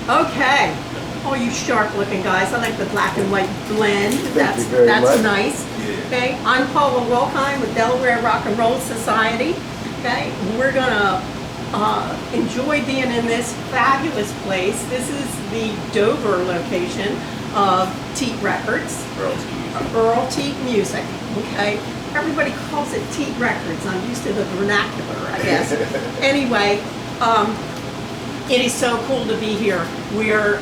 Okay. Oh, you sharp-looking guys. I like the black and white blend. Thank you very that's much. nice. Okay. I'm Paula Wilkheim with Delaware Rock and Roll Society. Okay. We're gonna enjoy being in this fabulous place. This is the Dover location of Teat Records. Earl Teat Music. Okay. Everybody calls it Teat Records. I'm used to the vernacular, I guess. Anyway. It is so cool to be here. We're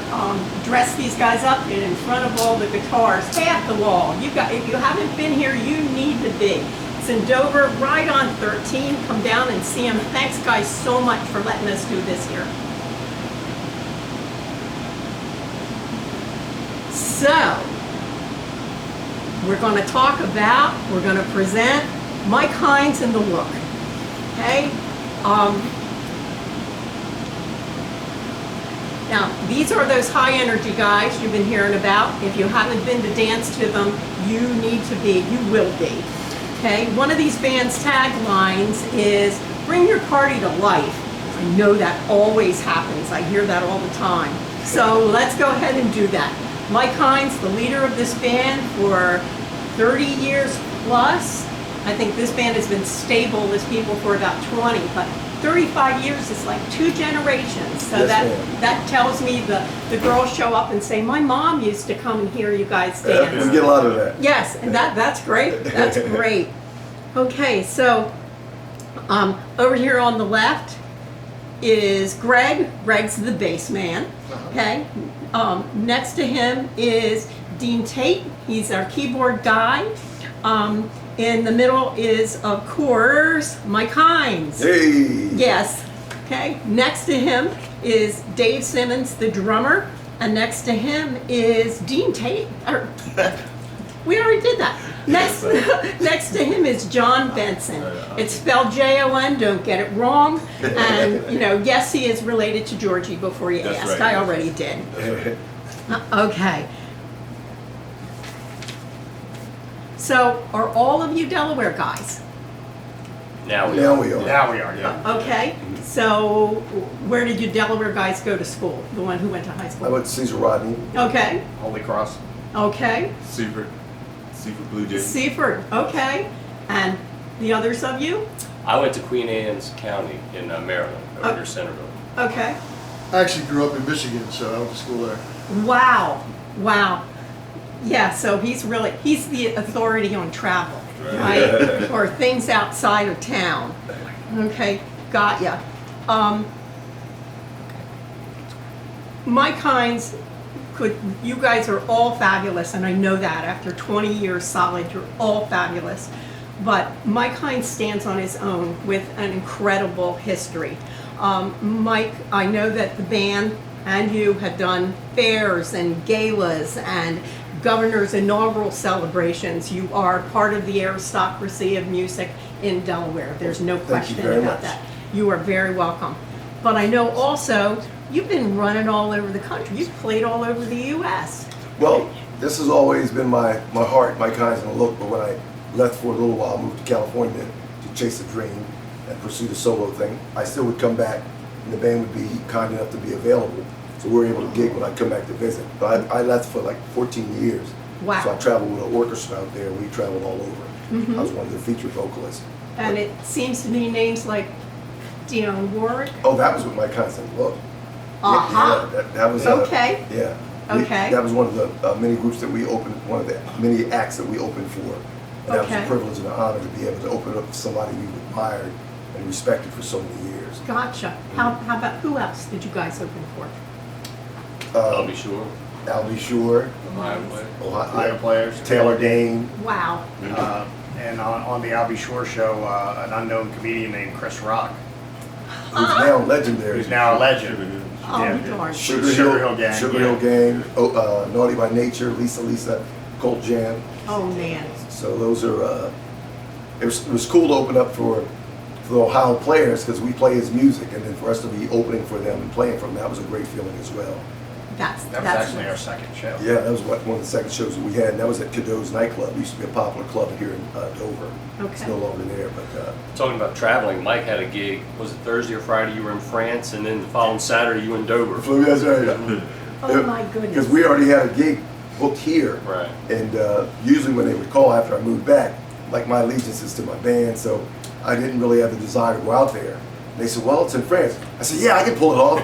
dressed these guys up in front of all the guitars, half the wall. If you haven't been here, you need to be. It's in Dover, right on 13. Come down and see them. Thanks, guys, so much for letting us do this here. So, we're going to present Mike Hines and the Look. Okay? Now, these are those high energy guys you've been hearing about. If you haven't been to dance to them, you need to be, you will be. Okay, one of these band's taglines is, bring your party to life. I know that always happens, I hear that all the time. So let's go ahead and do that. Mike Hines, the leader of this band for 30 years plus. I think this band has been stable as people for about 20, but 35 years is like 2 generations. So yes, that tells me the girls show up and say, my mom used to come and hear you guys dance. We get a lot of that. Yes, and that's great. That's great. Okay, so over here on the left is Greg. Greg's the bass man. Okay. Next to him is Dean Tate. He's our keyboard guy. In the middle is, of course, Mike Hines. Hey! Yes. Okay. Next to him is Dave Simmons, the drummer. And next to him is Dean Tate. We already did that. Next to him is John Benson. It's spelled Jon, don't get it wrong. And, yes, he is related to Georgie before you ask. Right. I already did. Okay. So, are all of you Delaware guys? Now we are, yeah. Okay. So, where did you Delaware guys go to school? The one who went to high school? I went to Cesar Rodney. Okay. Holy Cross. Okay. Seaford Blue Jays. Seaford, okay. And the others of you? I went to Queen Anne's County in Maryland, over near Centerville. Okay. I actually grew up in Michigan, so I went to school there. Wow. Wow. Yeah, so he's the authority on travel, right? Or things outside of town. Okay, got ya. Mike Hines, you guys are all fabulous, and I know that after 20 years solid, you're all fabulous. But Mike Hines stands on his own with an incredible history. Mike, I know that the band and you have done fairs and galas and governor's inaugural celebrations. You are part of the aristocracy of music in Delaware. There's no question about that. You are very welcome. But I know also you've been running all over the country. You've played all over the U.S. Well, this has always been my heart, Mike Hines and the Look, but when I left for a little while, moved to California to chase a dream and pursue the solo thing, I still would come back and the band would be kind enough to be available. So we were able to gig when I come back to visit. But I left for like 14 years. Wow. So I traveled with an orchestra out there. We traveled all over. I was one of the featured vocalists. And it seems to be names like Dionne Warwick. Oh, that was with Mike Hines and the Look. Uh-huh. Yeah, that was okay. Yeah. Okay. That was one of the many groups that we opened, one of the many acts that we opened for. And that was a privilege and an honor to be able to open up to somebody we admired and respected for so many years. Gotcha. How about, who else did you guys open for? I'll be sure. Ohio Players. Taylor Dane. Wow. And on the I'll Be Sure show, an unknown comedian named Chris Rock. Who's now legendary. Who's now a legend. Oh, darn. Sugar Hill Gang. Naughty by Nature, Lisa, Colt Jam. Oh, man. So those are, it was cool to open up for the Ohio Players because we play his music, and then for us to be opening for them and playing for them, that was a great feeling as well. That was actually our second show. Yeah, that was one of the second shows that we had, and that was at Cadeau's nightclub. It used to be a popular club here in Dover. It's Okay. no longer there, but Talking about traveling, Mike had a gig, was it Thursday or Friday, you were in France, and then the following Saturday you were in Dover. that's right. Oh my goodness. Because we already had a gig booked here. Right. And usually when they would call after I moved back, like my allegiance is to my band, so I didn't really have the desire to go out there. And they said, well, it's in France. I said, yeah, I can pull it off.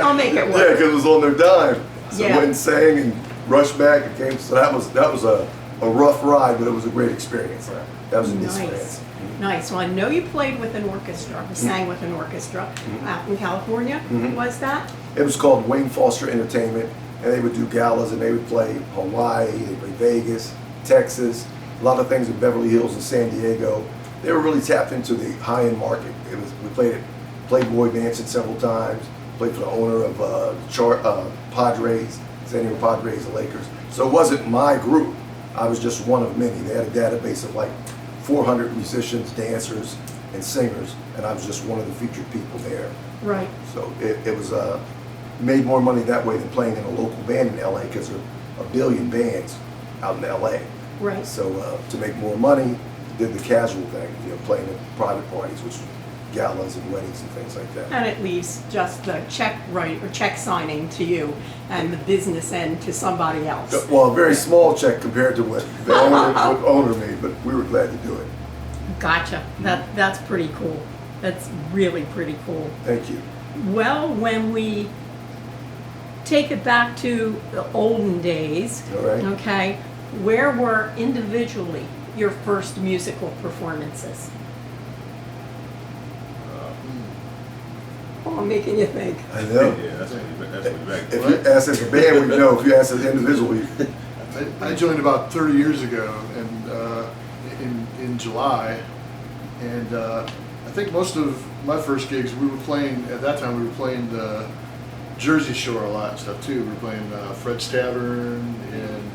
I'll make it Yeah, work. because it was on their dime. So I Yeah. went and sang and rushed back and came. So that was a rough ride, but it was a great experience. That was in Nice, Nice. France. Nice. Well, I know you played with an orchestra, sang with an orchestra out in California. Was that? It was called Wayne Foster Entertainment, and they would do galas, and they would play Hawaii, they would play Vegas, Texas, a lot of things in Beverly Hills and San Diego. They were really tapped into the high-end market. We played at Playboy Mansion several times, played for the owner of Padres, San Diego Padres, the Lakers. So it wasn't my group. I was just one of many. They had a database of like 400 musicians, dancers, and singers, and I was just one of the featured people there. Right. So it was made more money that way than playing in a local band in LA, because there are a billion bands out in LA. Right. So to make more money, did the casual thing, playing at private parties, which were galas and weddings and things like that. And it leaves just the check write or check signing to you and the business end to somebody else. Well, a very small check compared to what the owner made, but we were glad to do it. Gotcha. That's pretty cool. That's really pretty cool. Thank you. Well, when we take it back to the olden days, All right. okay, where were individually your first musical performances? Oh, I'm making you think. I know. Yeah, that's way back. If you ask as a band, we know. If you ask as individually, I joined about 30 years ago, and in July, and I think most of my first gigs we were playing at that time. We were playing the Jersey Shore a lot and stuff too. We were playing Fred's Tavern and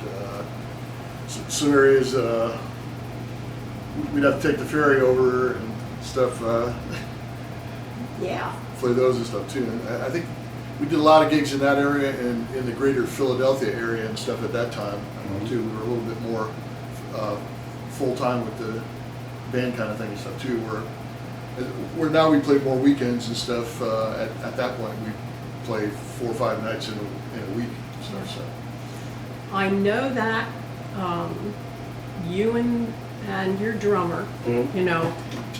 some areas. We'd have to take the ferry over and stuff. Yeah. Play those and stuff too. And I think we did a lot of gigs in that area and in the greater Philadelphia area and stuff at that time too. We were a little bit more full time with the band kind of thing and stuff too. Where now we play more weekends and stuff. At that point, we play 4 or 5 nights in a week and stuff. So. I know that you and your drummer,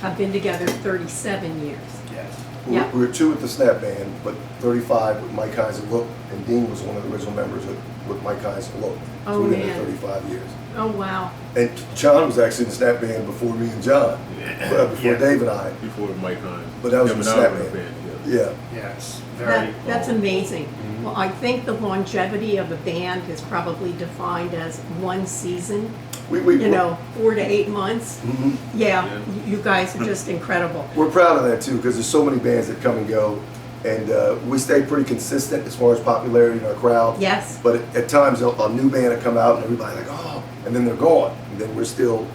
have been together 37 years. Yes. Yeah. we were 2 with the Snap Band, but 35 with Mike Hines and Look, and Dean was one of the original members with Mike Hines and Look. Oh, So we've been man. there 35 years. Oh, wow. And John was actually in the Snap Band before me and John, before Yeah. Dave and I. Before Mike Hines. But that was Coming the out Snap with the Band. yeah. Yeah. Yes. Very. That's amazing. Well, I think the longevity of a band is probably defined as one season, We 4 to 8 months. Mhm. Yeah, Yeah. you guys are just incredible. We're proud of that too, because there's so many bands that come and go, and we stay pretty consistent as far as popularity in our crowd. Yes. But at times a new band will come out and everybody like, oh, and then they're gone, and then we're still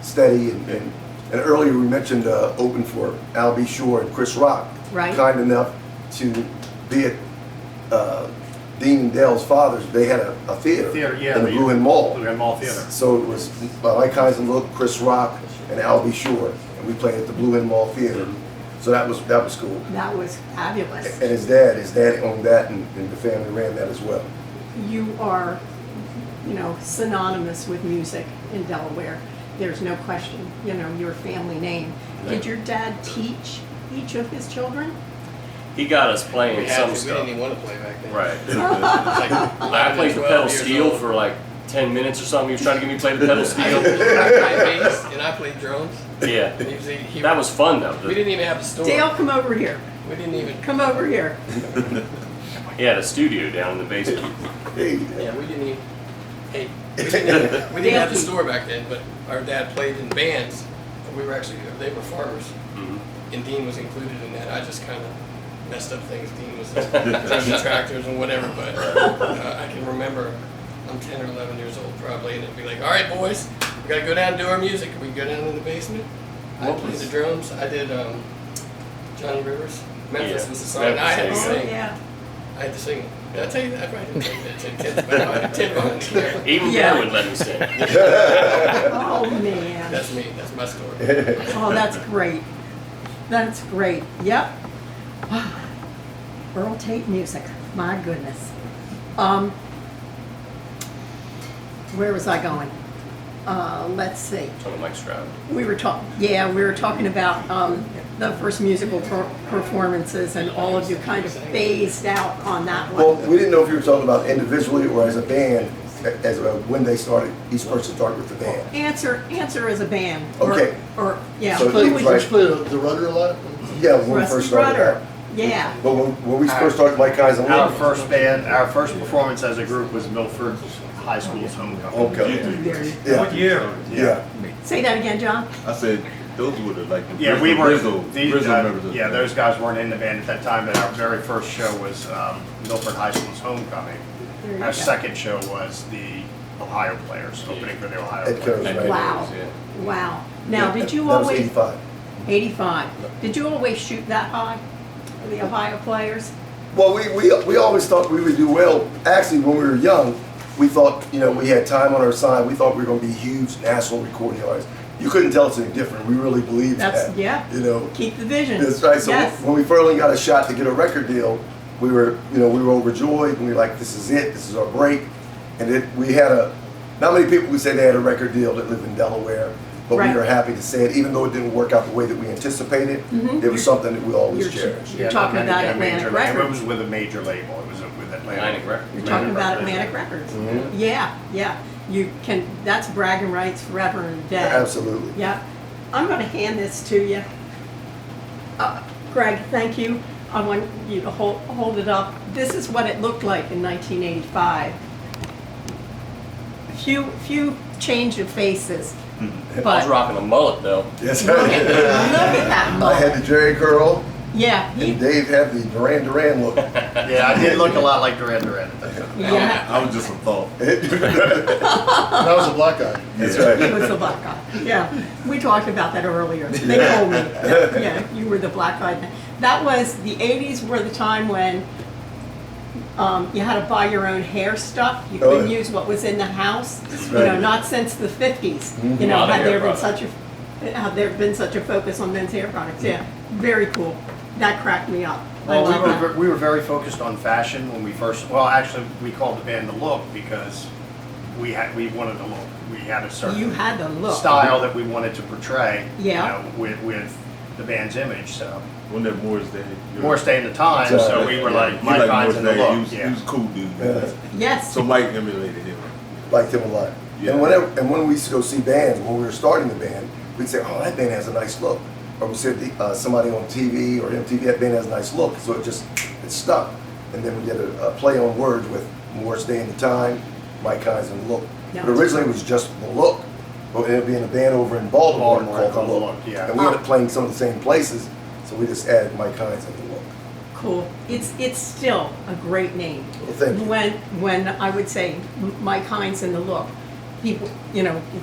steady. And earlier we mentioned open for Al B. Shore and Chris Rock, Right. kind enough to be at Dean and Dale's father's. They had a theater, Theater, yeah, in the the Blue Hen Mall. Blue Hen Mall Theater. So it was Mike Hines and Look, Chris Rock, and Al B. Shore, and we played at the Blue Hen Mall Theater. So that was cool. That was fabulous. And his dad owned that, and the family ran that as well. You are, synonymous with music in Delaware. There's no question, your family name. Did your dad teach each of his children? He got us playing We some didn't stuff. even want to play back then. Right. It was like I played the 12 pedal years steel old. for like 10 minutes or something. He was trying to get me to play the pedal I steel. played bass and I played drums. Yeah. He That was fun though. We didn't even have a store. Dale, come over here. We didn't even. Come over here. He had a studio down in the basement. Hey, Yeah, we didn't even. Hey, we didn't have the store back then, but our dad played in bands. We were actually they were farmers, Mhm. and Dean was included in that. I just kind of messed up things. Dean was driving tractors and whatever, but I can remember. I'm 10 or 11 years old probably, and it'd be like, all right, boys, we gotta go down and do our music. We go down in the basement. I played the drums. I did Johnny Rivers. Memphis Yeah. was the song. I had to Memphis, Oh, sing. yeah. I had to sing it. Did I tell you that? I probably didn't tell you that 10 kids, but I had 10 volunteers. Even Yeah. Dad wouldn't let me sing. Oh, man. That's me. That's my story. Oh, that's great. That's great. Yep. Earl Tate music. My goodness. Where was I going? Let's see. Talking to Mike Stroud. We were talking about the first musical performances, and all of you kind of phased out on that one. Well, we didn't know if you were talking about individually or as a band, when they started, each person started with the band. Answer as a band. Okay. Or yeah. So who you would right. Did you play the rudder a lot? Yeah, when we Rusty first started Rudder. out. Yeah. But when we first started Mike Hines and Our Luke, first band, our first performance as a group was Milford High School's homecoming. okay, Very- yeah, year? yeah. Say that again, John. I said those were the like the Yeah, we were, Rizzo these, members of the yeah, band. those guys weren't in the band at that time, but our very first show was Milford High School's homecoming. There you Our go. second show was the Ohio Players, opening for the Ohio Ed Players. Coase, right? Wow. Yeah. Wow. Now, did you That was always 85. 85? Did you always shoot that high for the Ohio players? Well, we always thought we would do well. Actually, when we were young, we thought, we had time on our side. We thought we were going to be huge national recording artists. You couldn't tell us any different. We really believed That's that. yeah. Keep the vision. That's right. So yes. when we finally got a shot to get a record deal, we were overjoyed, and we were like, this is it. This is our break. And we had not many people would say they had a record deal that lived in Delaware, but Right. we were happy to say it, even though it didn't work out the way that we anticipated. Mhm. It was something that we always You're- cherished. You're talking not about many Atlantic major label. It Records. was with a major label. It was with Atlantic Records. You're talking about Atlantic Records. Mhm. Yeah, yeah. That's bragging rights forever and a day. Absolutely. Yeah. I'm going to hand this to you. Greg, thank you. I want you to hold it up. This is what it looked like in 1985. Few change of faces. I was But rocking a mullet though. Yes. look at that I had mullet. the Jerry curl, Yeah, and Dave had the Duran Duran look. Yeah, I did look a lot like Duran Duran at that time. yeah. I was just a thought. That was a black guy. That's He right. was the black guy. Yeah, we talked about that earlier. They told me. Yeah, you were the black guy. That was the '80s. Were the time when you had to buy your own hair stuff. You Oh, couldn't yeah. use what was in the house. right. Not since the '50s. Mhm. You know, Lot of had there hair been products. had there been such a focus on men's hair products. Yeah, very cool. That cracked me up. I Well, love that. we were very focused on fashion when we first. Well, actually, we called the band the Look because we wanted to look. We had a certain You had the look. style that we wanted to portray. Yeah. With the band's image. So When that Morris Day. Morris Day in the time. So we were like He Mike like Hines Morris in the Day. Look. He was, he was a cool dude. Yeah. Yes. So Mike emulated him. Liked him a lot. Yeah. And when we used to go see bands, when we were starting the band, we'd say, "Oh, that band has a nice look." Or we said somebody on TV or MTV, that band has a nice look. So it stuck. And then we did a play on words with Morris Day and the Time, Mike Hines and the Look. Yeah. But originally it was just the Look. But it ended up being a band over in Baltimore, Baltimore called the Look. yeah. And we ended up playing some of the same places, so we just added Mike Hines and the Look. Cool. It's still a great name. Well, thank you. When I would say Mike Hines and the Look, people,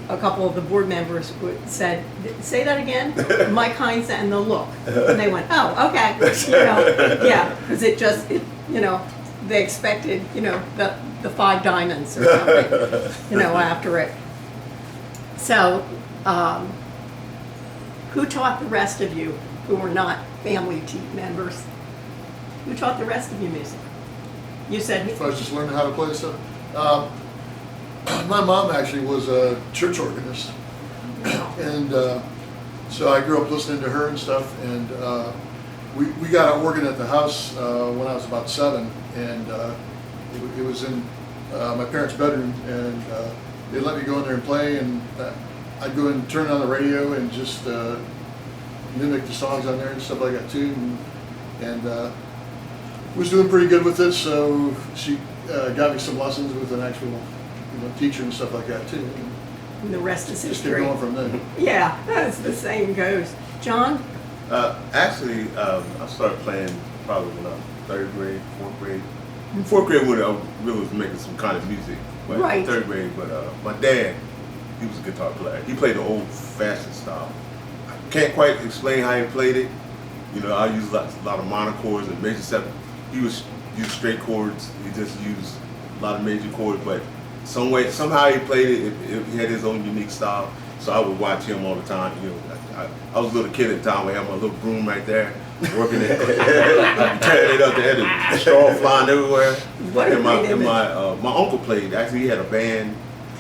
a couple of the board members said, "Say that again." Mike Hines and the Look, and they went, "Oh, okay." Yeah, because they expected, the five diamonds or something, after it. So, who taught the rest of you who were not family members? Who taught the rest of you music? You said, If I was just learning how to play stuff. My mom actually was a church organist, and so I grew up listening to her and stuff. And we got an organ at the house when I was about 7, and it was in my parents' bedroom, and they let me go in there and play, and I'd go and turn on the radio and just mimic the songs on there and stuff like that too, and was doing pretty good with it. So she got me some lessons with an actual teacher and stuff like that too. and the rest is Just kept history. going from there. Yeah, that's the same goes. John? Actually, I started playing probably when I was 3rd grade, 4th grade. 4th grade when I really was making some kind of music. But Right. 3rd grade, but my dad, he was a guitar player. He played the old-fashioned style. I can't quite explain how he played it. I used a lot of minor chords and major 7. He was use straight chords. He just used a lot of major chords, but somehow he played it. He had his own unique style. So I would watch him all the time. You know, I was a little kid at the time. I had my little broom right there, working it, I'd be tearing it up there, the straw flying everywhere. What a And great image. my uncle played. Actually, he had a band,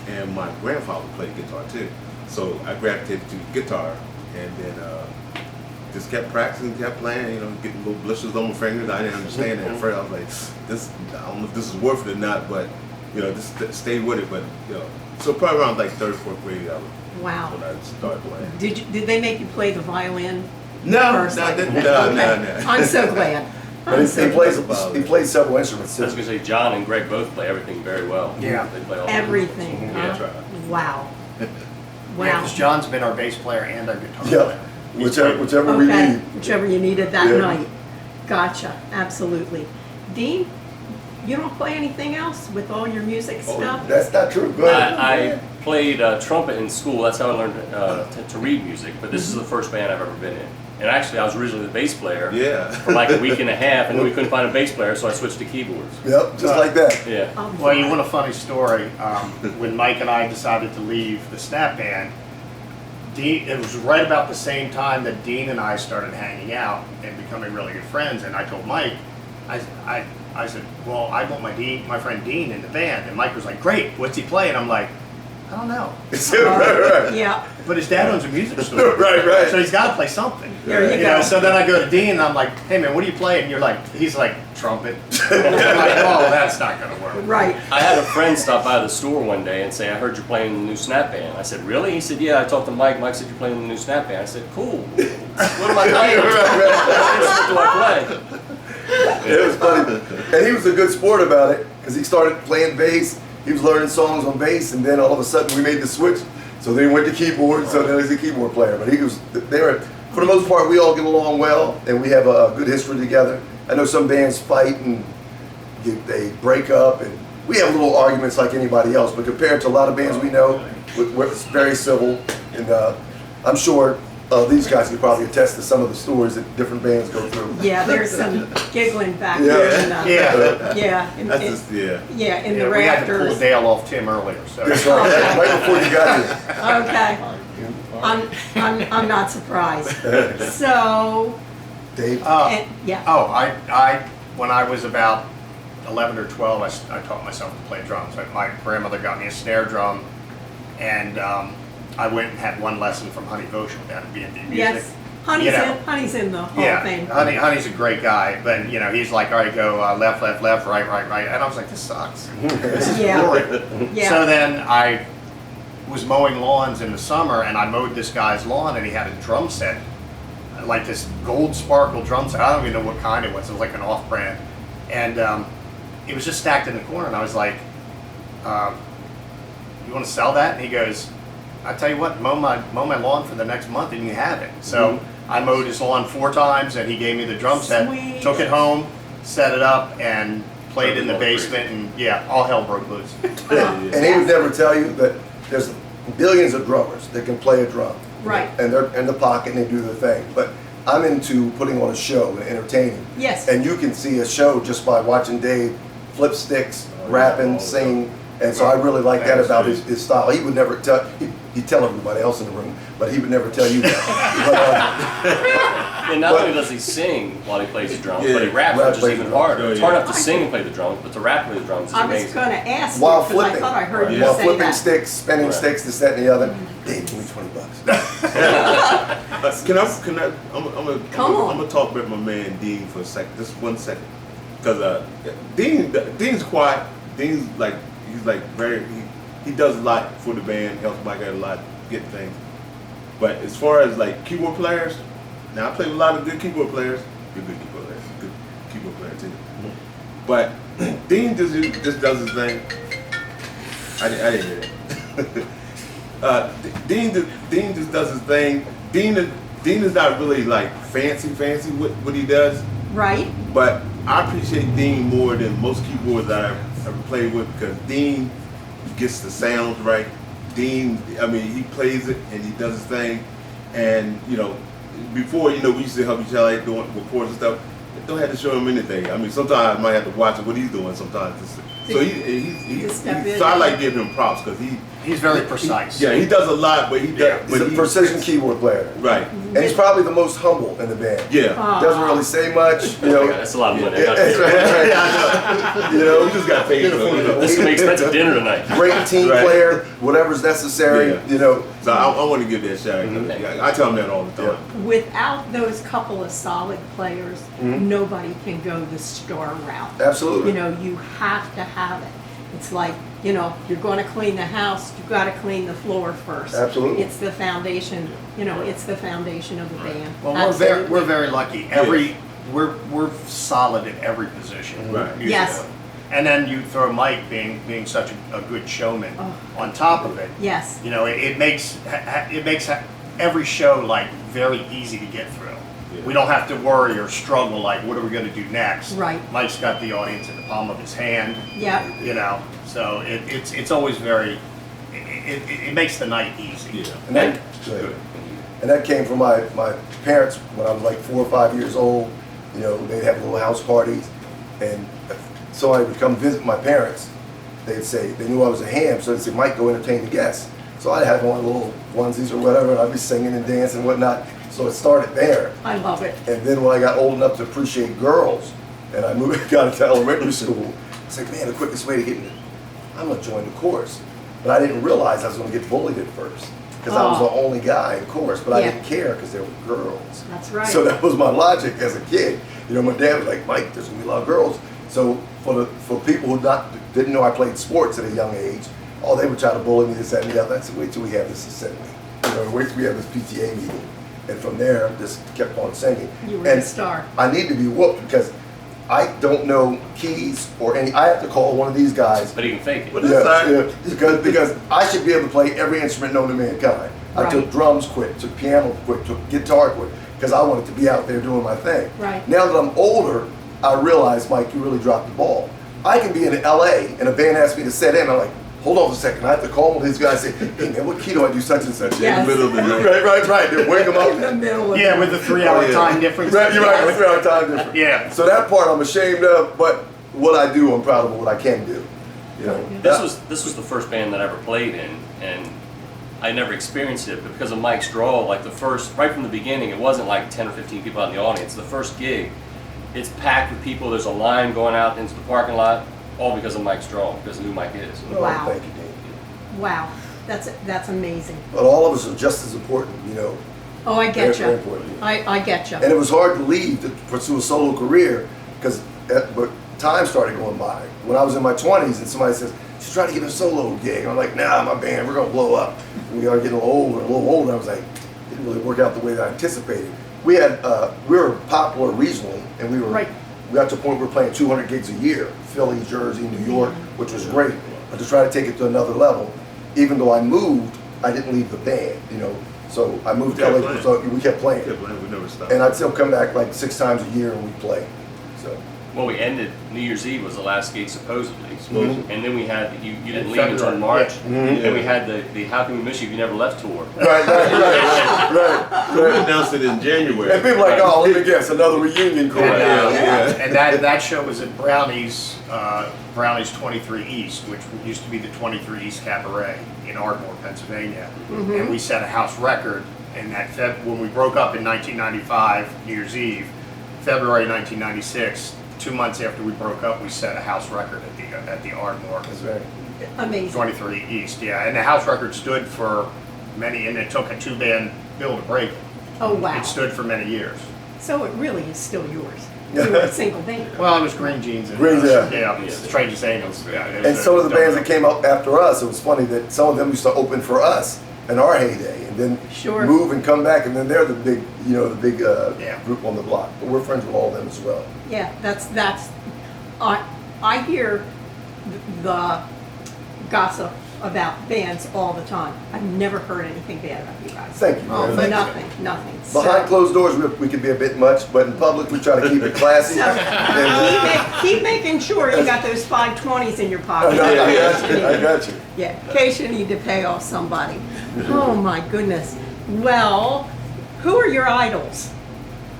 and my grandfather played guitar too. So I gravitated to guitar, and then just kept practicing, kept playing. You know, getting little blisters on my fingers. I didn't understand it at first. I was like, I don't know if this is worth it or not, but you know, just stay with it. But you know, so probably around like third, fourth grade, Wow. when I started playing. Did they make you play the violin? No, first? no. Okay. I'm so glad. But he plays several instruments I was too. gonna say John and Greg both play everything very well. Yeah. They play all Everything. Yeah. Huh? That's right. Wow. Yeah, Wow. because John's been our bass player and our guitar Yeah, player. whichever we Okay, need. whichever you needed that Yeah. night. Gotcha, absolutely. Dean, you don't play anything else with all your music stuff? That's not true. Go ahead. I played trumpet in school. That's how I learned to read music. But this is the first band I've ever been in. And actually, I was originally the bass player Yeah. for like a week and a half, and then we couldn't find a bass player, so I switched to keyboards. Yep, just like that. Yeah. Oh, Well, you my. want a funny story? When Mike and I decided to leave the Snap Band, it was right about the same time that Dean and I started hanging out and becoming really good friends. And I told Mike, I said, well, I want my friend Dean in the band. And Mike was like, great, what's he play? And I'm like, I don't know. right. Yeah, But his dad owns a music store. Right. So he's got to play something. there you You know, go. so then I go to Dean and I'm like, hey man, what do you play? And he's like, trumpet. I'm like, oh, that's not gonna work. Right. I had a friend stop by the store one day and say, I heard you're playing the new Snap Band. I said, really? He said, yeah, I talked to Mike. Mike said you're playing the new Snap Band. I said, cool. What am I playing? What do I play? It was funny. And he was a good sport about it because he started playing bass. He was learning songs on bass, and then all of a sudden we made the switch. So then he went to keyboard, so then he's a keyboard player. But for the most part, we all get along well, and we have a good history together. I know some bands fight and they break up, and we have little arguments like anybody else. But compared to a lot of bands we know, we're very civil, and I'm sure these guys could probably attest to some of the stories that different bands go through. Yeah, there's some giggling back Yeah. there. In, Yeah. in, That's in- just, yeah. yeah, in Yeah, the we had to pull rafters. Dale off Tim earlier. So. That's right. Right before you got here. Okay, I'm not surprised. So, Dave. yeah, I when I was about 11 or 12, I taught myself to play drums. My grandmother got me a snare drum, and I went and had one lesson from Honey Voshel down at B&B Music. yes, Honey's in the Hall of Fame. Honey's a great guy, but you know he's like, all right, go left, left, left, right, right, right, and I was like, this sucks. This is Yeah. boring. Yeah. So then I was mowing lawns in the summer, and I mowed this guy's lawn, and he had a drum set, like this gold sparkle drum set. I don't even know what kind it was. It was like an off-brand, and it was just stacked in the corner. And I was like, "You want to sell that?" And he goes, "I tell you what, mow my lawn for the next month, and you have it." So I mowed his lawn 4 times, and he gave me the drum set. Sweet. Took it home, set it up, and played in the basement, and yeah, all hell broke loose. And he would never tell you that there's billions of drummers that can play a drum. Right. And they're in the pocket and they do their thing. But I'm into putting on a show and entertaining. Yes. And you can see a show just by watching Dave flip sticks, rapping, sing. And so I really like that about his style. He would never tell, he'd tell everybody else in the room, but he would never tell you that. And not only does he sing while he plays the drums, but he raps, Rap which is plays even the drums. harder. It's hard enough to sing and play the drums, but to rap with the drums is I was amazing. going to ask While you, because I flipping. thought I heard you While say flipping that. sticks, spinning Right. sticks, this, that, and the other. Dave, give me $20. Can I? I'm Come on. gonna talk about my man Dean for a second, just 1 second, because Dean's quiet. Dean's like he's very he does a lot for the band, helps Mike out a lot, get things. But as far as like keyboard players, now I play with a lot of good keyboard players. Good keyboard players, good keyboard player too. But Dean just does his thing. I didn't hear that. Dean just does his thing. Dean is not really like fancy what he does, Right? but I appreciate Dean more than most keyboards that I've ever played with, because Dean gets the sounds right. Dean, I mean, he plays it and he does his thing. And before we used to help each other doing reports and stuff. don't have to show him anything. I mean, sometimes I might have to watch what he's doing sometimes. So so I like giving him props because He's very precise. yeah, he does a lot, but he does. Yeah, He's a precision keyboard player. Right. And he's probably the most humble in the band. Yeah. Doesn't really say much, you know. That's a lot of money. Yeah, that's right. Yeah, I know. You know, We just got paid for it. This is an expensive dinner tonight. great team Right. player, whatever's necessary, Yeah. you know. So I want to give that shout out. I tell him that all the time. Without those couple of solid players, nobody can go the star route. Absolutely. You know, you have to have it. It's like, you know, you're going to clean the house, you've got to clean the floor first. Absolutely. It's the foundation, you know, it's the foundation of the band. Well, Absolutely. we're very lucky. We're solid at every position. Right. musically. Yes. And then you throw Mike being such a good showman Oh. on top of it. Yes. You know, it makes every show like very easy to get through. Yeah. We don't have to worry or struggle like what are we going to do next. Right. Mike's got the audience in the palm of his hand. Yeah. You know, so it's always very. It makes the night easy. Yeah. And that, and that came from my parents when I was like 4 or 5 years old. You know, they'd have little house parties, and if somebody would come visit my parents, they'd say, they knew I was a ham, so they'd say, Mike, go entertain the guests. So I'd have on little onesies or whatever, and I'd be singing and dancing and whatnot. So it started there. I love it. And then when I got old enough to appreciate girls, and I got into elementary school, I was like, man, the quickest way to get into, I'm gonna join the chorus. But I didn't realize I was gonna get bullied at first, because I was the only guy in chorus, but I Yeah. didn't care because there were girls. That's right. So that was my logic as a kid. You know, my dad was like, Mike, there's gonna be a lot of girls. So for people who didn't know I played sports at a young age, they would try to bully me, this, that, and the other. I said, wait till we have this assembly. You know, wait till we have this PTA meeting. And from there, just kept on singing. You were and the star. I need to be whooped because I don't know keys or any. I have to call one of these guys. But he can fake it. But that's all right. Because I should be able to play every instrument known to mankind. I Right. took drums quick, took piano quick, took guitar quick, because I wanted to be out there doing my thing. Right. Now that I'm older, I realize, Mike, you really dropped the ball. I can be in LA and a band asks me to set in. I'm like, hold on a second. I have to call one of these guys and say, hey man, what key do I do such and such? Yes. In the middle of the night. Right. Then wake them In the up. middle of Yeah, with the 3-hour Oh, yeah. time difference. Right, you're right. 3 hour time difference. Yeah. So that part I'm ashamed of, but what I do, I'm proud of what I can do. You know. This was the first band that I ever played in, and I never experienced it, but because of Mike's draw, like right from the beginning, it wasn't like 10 or 15 people out in the audience. The first gig, it's packed with people. There's a line going out into the parking lot, all because of Mike's draw, because of who Mike is. Well, Wow. Thank you, Dean. Wow. That's amazing. But all of us are just as important, you know. Oh, I get Very, very you. important. I get you. And it was hard to leave to pursue a solo career because but time started going by. When I was in my 20s and somebody says, she's trying to get a solo gig. I'm like, nah, my band, we're going to blow up. And we are getting a little older. I was like, it didn't really work out the way that I anticipated. We were popular regionally, and we Right. got to a point where we were playing 200 gigs a year, Philly, Jersey, New York, which was great. But to try to take it to another level, even though I moved, I didn't leave the band, you know. So I moved to kept LA, playing. so we kept playing. Yeah, but we never stopped. And I'd still come back like 6 times a year and we'd play. So Well, we ended, New Year's Eve was the last gig supposedly. Mhm. And then we had, you didn't In leave until February, March. yeah. And then we had the How Can We Miss You If You Never Left tour. right. We announced it in January. And people are like, oh, let me guess, another reunion chord. Yeah. And that show was at Brownie's 23 East, which used to be the 23 East Cabaret in Ardmore, Pennsylvania. And we set a house record. And when we broke up in 1995, New Year's Eve, February 1996, 2 months after we broke up, we set a house record at the Ardmore. That's right. Amazing. 23 East, yeah. And the house record stood for many, and it took a 2-band bill to break it. Oh, wow. It stood for many years. So it really is still yours. You were a single band. Well, it was Green Jeans. And, Green, yeah. Yeah, Strangest Angels. Yeah, it was And some of the bands that came. came up after us, it was funny that some of them used to open for us in our heyday and then Sure. move and come back, and then they're the big, Yeah. group on the block. But we're friends with all of them as well. Yeah, I hear the gossip about bands all the time. I've never heard anything bad about you guys. Thank you. Oh, man. thank you. Nothing. Behind So, closed doors, we can be a bit much, but in public, we try to keep it classy. keep making sure you got those 520s in your I pocket. got you. Yeah, in case you need to pay off somebody. Oh my goodness. Well, who are your idols?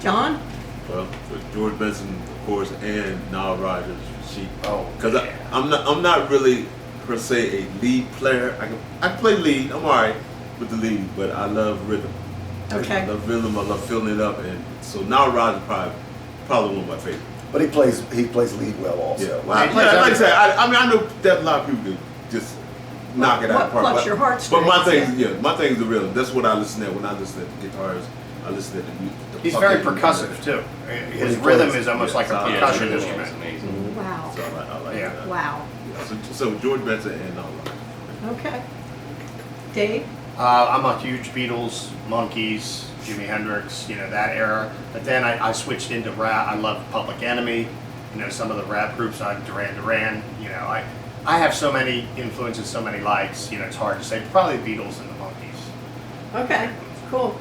John? Well, for George Benson, of course, and Nile Rodgers, Oh, because yeah. I'm not really per se a lead player. I can play lead. I'm alright with the lead, but I love rhythm. Okay. I love rhythm. I love filling it up, and so Nile Rodgers probably one of my favorites. But he plays lead well also. Yeah, He well, plays like I everything. said, I mean I know that a lot of people can just knock it out of the park. Plucks but- your heartstrings, But my thing, yeah. my thing is the rhythm. That's what I listen to when I listen to guitars. I listen to the music. He's very percussive too. His he rhythm plays. is almost like a Yeah, percussion it's instrument. amazing. Wow. So I like Yeah. that. Wow. Yeah, so George Benson and Nile Rodgers. Okay. Dave? I'm a huge Beatles, Monkees, Jimi Hendrix, that era. But then I switched into rap. I love Public Enemy, some of the rap groups. Duran Duran. I have so many influences, so many likes. It's hard to say. Probably the Beatles and the Monkees. Okay. Cool.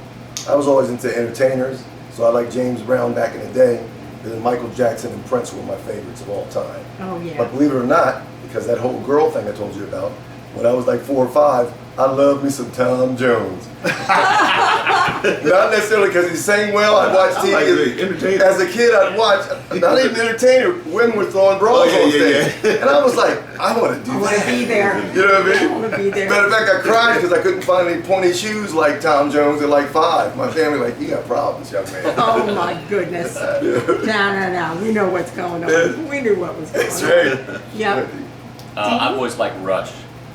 I was always into entertainers, so I like James Brown back in the day. And then Michael Jackson and Prince were my favorites of all time. Oh, But yeah. believe it or not, because that whole girl thing I told you about, when I was like 4 or 5, I loved me some Tom Jones. Not necessarily because he sang well. I'd watch I TV. like the entertainer. As a kid, I'd watch, not even entertainer, women were throwing bras Oh, on yeah, stage. And I was like, I want to do I want to that. be there. You know what I I mean? want to be there. Matter of fact, I cried because I couldn't find any pointy shoes like Tom Jones at like 5. My family like, you got problems, young man. Oh my goodness. No. We know what's going on. We knew what was going That's on. right. Yep. I've always liked Rush,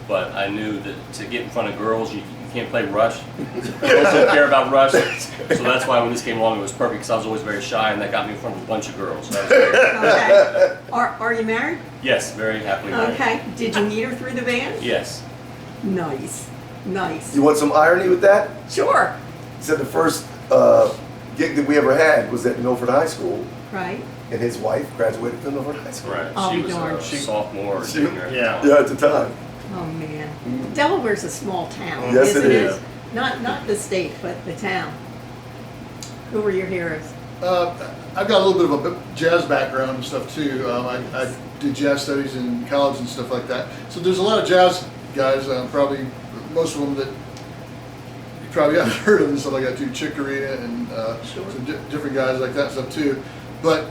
but I knew that to get in front of girls, you can't play Rush. Girls don't care about Rush, so that's why when this came along, it was perfect because I was always very shy, and that got me in front of a bunch of girls. That was great. Okay. Are you married? Yes, very happily married. Okay. Did you meet her through the band? Yes. Nice. Nice. You want some irony with that? Sure. He said the first gig that we ever had was at Milford High School, Right. and his wife graduated from Milford High School. Right. I'll She be was darned. a sophomore or She- junior. at the Yeah. time. Yeah, at the time. Oh man. Delaware's a small town, Yes, isn't it it? is. Not the state, but the town. Who were your heroes? I've got a little bit of a jazz background and stuff too. I did jazz studies in college and stuff like that. So there's a lot of jazz guys, probably most of them that you probably haven't heard of and stuff like that too. Chick Corea and some different guys like that and stuff too. But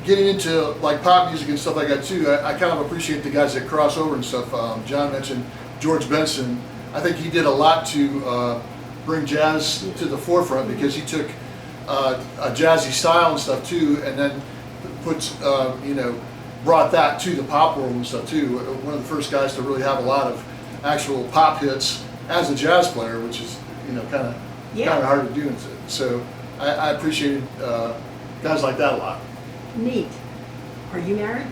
getting into like pop music and stuff like that too, I kind of appreciate the guys that cross over and stuff. John mentioned George Benson. I think he did a lot to bring jazz to the forefront because he took a jazzy style and stuff too, and then puts brought that to the pop world and stuff too. One of the first guys to really have a lot of actual pop hits as a jazz player, which is kind of hard to do. So I appreciated guys like that a lot. Neat. Are you married?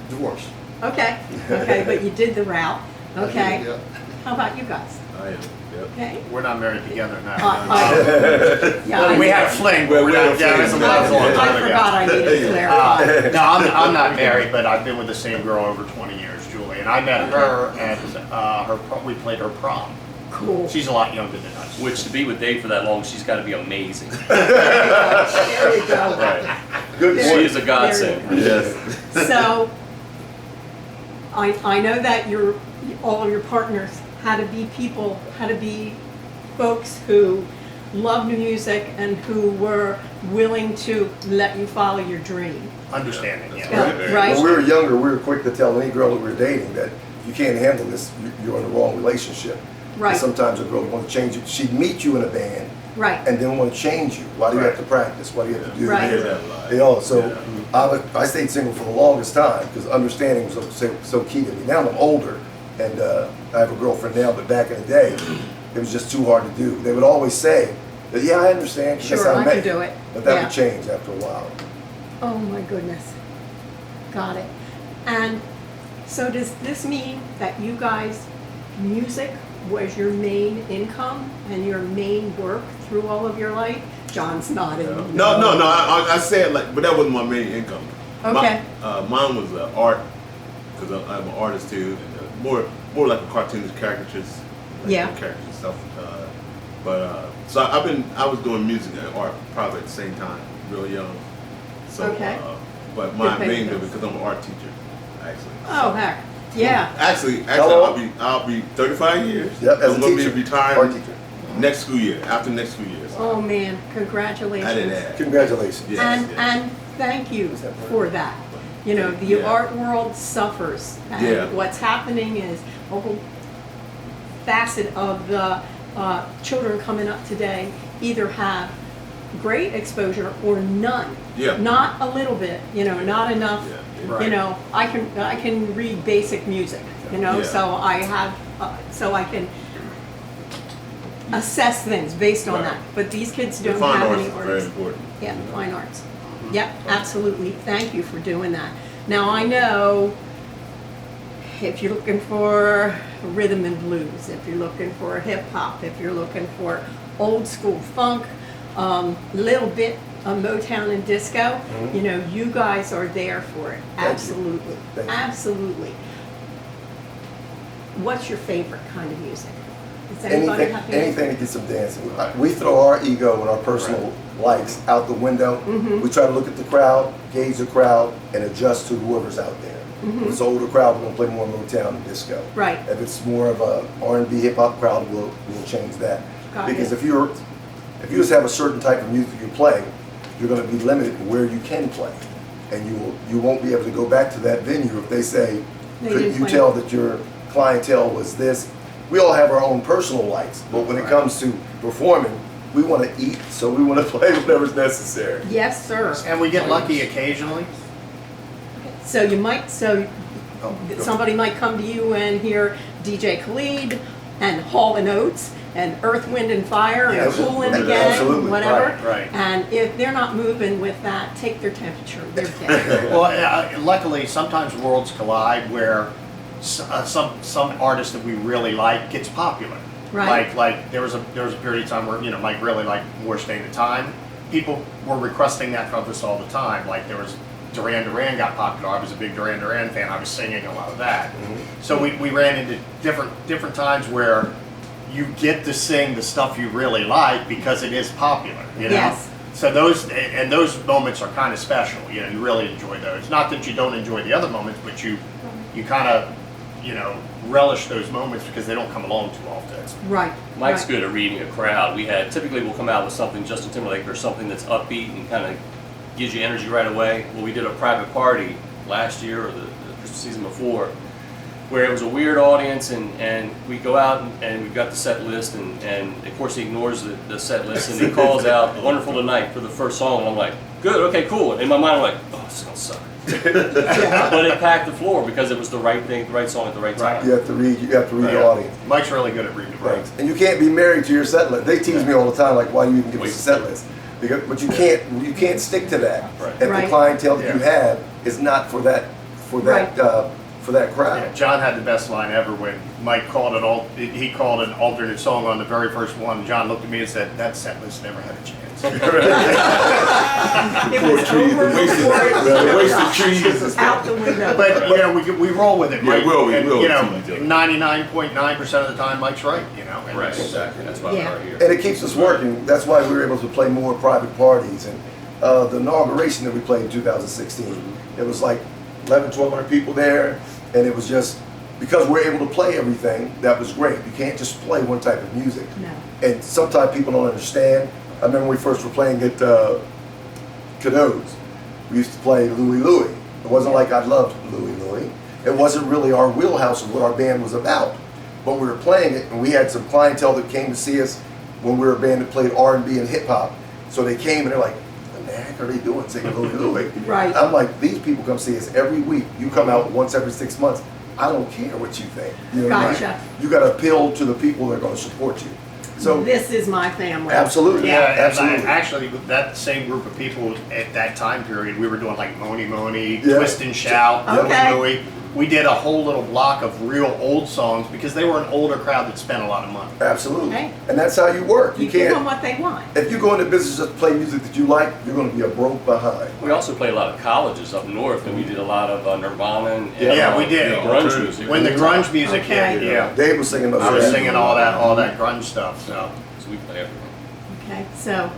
Divorce. Okay. Okay, but you did the route. Okay. Yeah. How about you guys? I am. Yep. Okay. We're not married together now. Yeah, We had a fling, but we're not. Yeah, it was a I long time ago. forgot I needed to clarify. No, I'm not married, but I've been with the same girl over 20 years, Julie. And I met her at we played her prom. Cool. She's a lot younger than us. Which to be with Dave for that long, she's got to be amazing. There you go. Right. Good She point. is a godsend. Yes. So, I know that all of your partners had to be folks who loved music and who were willing to let you follow your dream. Understanding, yeah. Yeah, right? When we were younger, we were quick to tell any girl that we were dating that if you can't handle this, you're in the wrong relationship. Right. And sometimes a girl would want to change you. She'd meet you in a band Right. and then want to change you. Why do you have to practice? Why do you have to do Right. this? Hear that a lot. So I stayed single for the longest time because understanding was so key to me. Now I'm older and I have a girlfriend now, but back in the day, it was just too hard to do. They would always say that, yeah, I understand. 'cause that's Sure, how I met can you." do it. But that Yeah. would change after a while. Oh my goodness. Got it. And so does this mean that you guys, music was your main income and your main work through all of your life? John's nodding. No. I said but that wasn't my main income. Okay. Mine was art, because I'm an artist too, and more like a cartoonist caricatures. Like Yeah. Characters and stuff. So I was doing music and art probably at the same time, real young. So, Okay. but my Good main pay because I'm an art teacher, actually. Oh, heck. Yeah. Actually, Hello? I'll be 35 years. Yep, as a I'm gonna teacher, be retiring art teacher. next school year. After next school year. So Oh, man, congratulations. I didn't ask. Congratulations. Yes, And, yes. and thank you for that. You know, the Yeah. art world suffers. Yeah. And what's happening is a whole facet of the children coming up today either have great exposure or none. Yeah. Not a little bit, you know, not enough. Yeah. Right. You know, I can read basic music, you know, Yeah. so I have, so I can assess things based on Right. that. But these kids The don't fine have arts any is very artists. important. Yeah, fine arts. Yep, absolutely. Thank you for doing that. Now, I know if you're looking for rhythm and blues, if you're looking for hip hop, if you're looking for old school funk, little bit of Motown and disco, you know, you guys are there for it. Thank you. Absolutely. Thank you. Absolutely. What's your favorite kind of music? Does anybody Anything, have anything to get some dancing. We throw our ego and our personal likes out the window. We try to look at the crowd, gauge the crowd, and adjust to whoever's out there. If it's an older crowd, we're gonna play more Motown and disco. Right. If it's more of a R&B hip hop crowd, we'll change that. Got Because it. if you just have a certain type of music you play, you're gonna be limited where you can play, and you won't be able to go back to that venue if they say, They could didn't you play. tell that your clientele was this? We all have our own personal likes, but when it comes to performing, we want to eat, so we want to play whatever's necessary. Yes, sir. And we get lucky occasionally. So you might, Oh, go. somebody might come to you and hear DJ Khalid and Hall and Oates and Earth, Wind and Fire and Yes, Kool and the absolutely. Gang, whatever. Right, right. And if they're not moving with that, take their temperature. They're dead. Well, luckily, sometimes worlds collide where some artist that we really like gets popular. Right. Like there was a period of time where Mike really liked More Staying the Time. People were requesting that from us all the time. Like there was Duran Duran got popular. I was a big Duran Duran fan. I was singing a lot of that. So we ran into different times where you get to sing the stuff you really like because it is popular. You know. Yes. So those moments are kind of special. You know, you really enjoy those. Not that you don't enjoy the other moments, but you kind of relish those moments because they don't come along too often. Right. Mike's right. good at reading a crowd. Typically we'll come out with something Justin Timberlake or something that's upbeat and kind of gives you energy right away. Well, we did a private party last year or the Christmas season before where it was a weird audience and we go out and we've got the set list and of course he ignores the set list and he calls out Wonderful Tonight for the first song and I'm like, good, okay, cool. In my mind I'm like, oh, this is gonna suck. But it packed the floor because it was the right thing, the right song at the right time. You have to read the audience. Mike's really good at reading the crowd. Thanks. And you can't be married to your set list. They tease me all the time, like, why do you even give us a set list? But you can't stick to that. Right. If Right. the clientele that you Yeah. have is not for that crowd. Yeah, John had the best line ever when Mike called he called an alternate song on the very first one. John looked at me and said, that set list never had a chance. It was over before it Wasted trees. out the window. But we roll with it. Yeah, Mike, we and, will. 99.9% of the time Mike's right. And Right, it's- exactly. That's why Yeah. we're here. And it keeps us working. That's why we were able to play more private parties. And the inauguration that we played in 2016, it was like 1,100 people there. And it was just, because we're able to play everything, that was great. You can't just play one type of music. No. And sometimes people don't understand. I remember when we first were playing at Cadeau's. We used to play Louie Louie. It wasn't like I loved Louie Louie. It wasn't really our wheelhouse of what our band was about. But we were playing it, and we had some clientele that came to see us when we were a band that played R&B and hip hop. So they came and they're like, what the heck are they doing singing Louie Louie? Right. I'm like, these people come see us every week. You come out once every 6 months. I don't care what you think. You know what I mean? Gotcha. You got to appeal to the people that are going to support you. So This is my family. absolutely, Yeah, absolutely. actually, with that same group of people at that time period, we were doing like Moni Moni, Yeah. Twist and Shout, Okay. Louie Louie. We did a whole little block of real old songs because they were an older crowd that spent a lot of money. Absolutely. Okay. And that's how you work. You You give them can't, what they want. if you go into business just to play music that you like, you're going to be a broke behind. We also played a lot of colleges up north, and we did a lot of Nirvana and Yeah, we did. grunge music. When the grunge music Okay. hit, yeah. Dave was singing those. I was songs. singing all that grunge stuff, so. So we play everything. Okay, so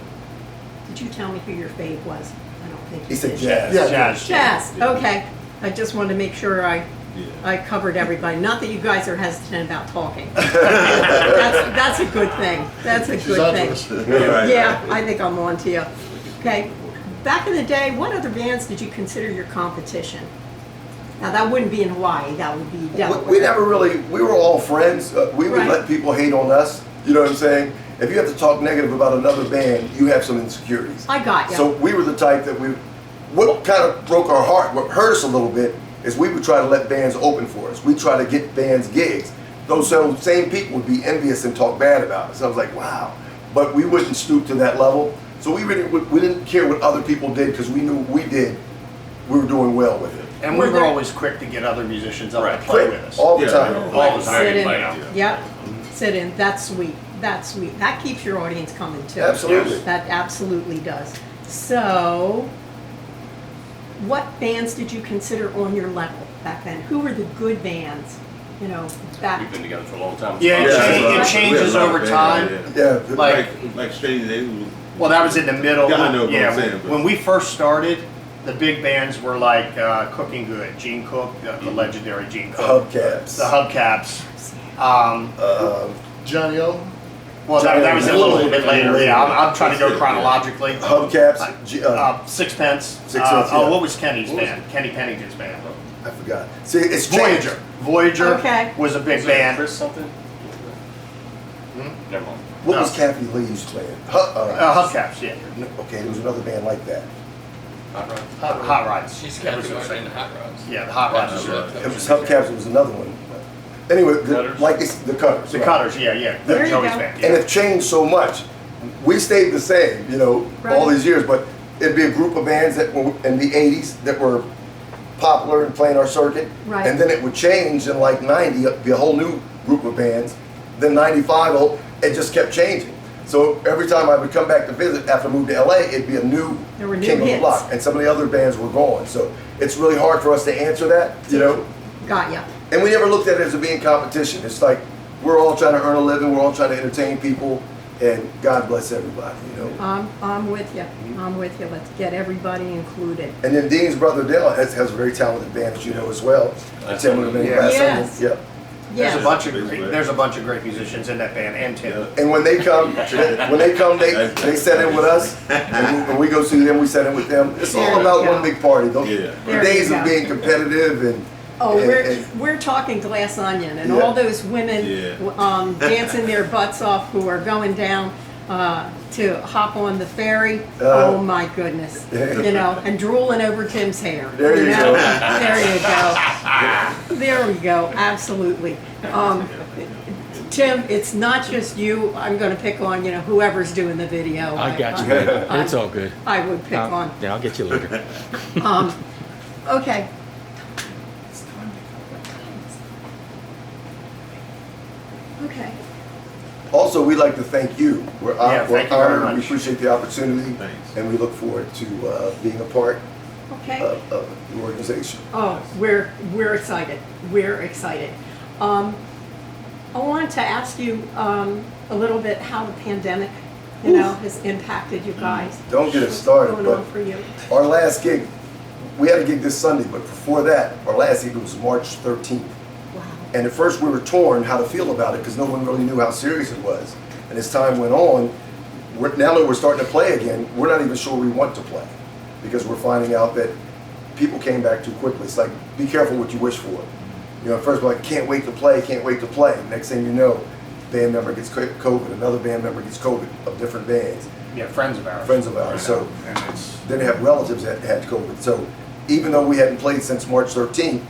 did you tell me who your fave was? I don't think you He said did. jazz. Jazz. Jazz. Okay. I just wanted to make sure I Yeah. I covered everybody. Not that you guys are hesitant about talking. That's a good thing. That's a She's good onto thing. us. Right. Yeah, I think I'm on to you. Okay. Back in the day, what other bands did you consider your competition? Now, that wouldn't be in Hawaii. That would be Delaware. We never really, we were all friends. We would Right. let people hate on us. You know what I'm saying? If you have to talk negative about another band, you have some insecurities. I got you. So we were the type that what kind of broke our heart, what hurt us a little bit, is we would try to let bands open for us. We try to get bands gigs. Those same people would be envious and talk bad about us. I was like, wow. But we wouldn't stoop to that level. So we didn't care what other people did because we knew we were doing well with it. And we were always quick to get other musicians up Right. to play with us. All the Yeah. time. All the time. Sit in. Yeah. Yep. Sit in. That's sweet. That's sweet. That keeps your audience coming too. Absolutely. That absolutely does. So, what bands did you consider on your level back then? Who were the good bands? You know, back. We've been together for a long time. Yeah, Yeah. it changes over time. Yeah. Like- Strange Days was. Well, that was in the middle. Yeah, I know what Yeah, I'm saying, but- when we first started, the big bands were like Cooking Good, Gene Cook, the legendary Gene Cook, Hubcaps. the Hubcaps. Johnny O. Well, that was a little bit later. Yeah, I'm trying to go chronologically. Hubcaps. Sixpence. Sixpence, Oh, yeah. what was Kenny's band? Kenny Pennington's band. I forgot. See, it's changed. Voyager. Voyager Okay. was a big Was it band. Chris something? Never mind. What was No. Kathy Lee's playing? Hubcaps, yeah. Okay, there was another band like that. Hot Rod. Hot Rods. She's That got was to the go same. in the hot rods. Yeah, the Hot Rods. Yeah. It was Hubcaps. It was another one. Anyway, Cutters? like it's the Cutters. The right. Cutters, yeah. There you Joey's go. band. And Yeah. it changed so much. We stayed the same, you know, all Right. these years, but it'd be a group of bands that were in the 80s that were popular and playing our circuit. Right. And then it would change in like 90, it'd be a whole new group of bands. Then 95, it just kept changing. So every time I would come back to visit after I moved to LA, it'd be a new There were new king of the hits. block. And some of the other bands were gone. So it's really hard for us to answer that, you know. Got ya. And we never looked at it as a being competition. It's like we're all trying to earn a living, we're all trying to entertain people, and God bless everybody, you know. I'm with you. I'm with you. Let's get everybody included. And then Dean's brother Dale has a very talented band, as you know, as well. That's Tim would have been Yeah. last Yes. summer. Yep. There's Yes. a bunch of great musicians in that band, and Tim. And when they come, they set in with us, and when we go see them, we set in with them. It's There all you about go. one big party. The Yeah. There days you of go. being competitive and Oh, and- we're talking Glass Onion and Yeah. all those women Yeah. dancing their butts off who are going down to hop on the ferry. Uh, Oh my goodness, you know, and drooling over Tim's hair. There you know? go. There you go. There we go. Absolutely. Tim, it's not just you. I'm going to pick on whoever's doing the video. I got you. It's all good. I would pick on. Yeah, I'll get you later. Okay. Okay. Also, we'd like to thank you. We're Yeah, we're thank you very honored. We much. appreciate the opportunity, Thanks. and we look forward to being a part Okay. of the organization. Oh, we're excited. We're excited. I wanted to ask you a little bit how the pandemic, has impacted you guys. Don't get us What's started, going but on for you? our last gig, we had a gig this Sunday, but before that, our last gig was March 13th. Wow. And at first we were torn how to feel about it because no one really knew how serious it was. And as time went on, now that we're starting to play again, we're not even sure we want to play because we're finding out that people came back too quickly. It's like, be careful what you wish for. At first we're like, can't wait to play, can't wait to play. Next thing you know, band member gets COVID, another band member gets COVID of different bands, Yeah, friends of ours. friends of ours. So And it's, then they have relatives that had COVID. So even though we hadn't played since March 13th,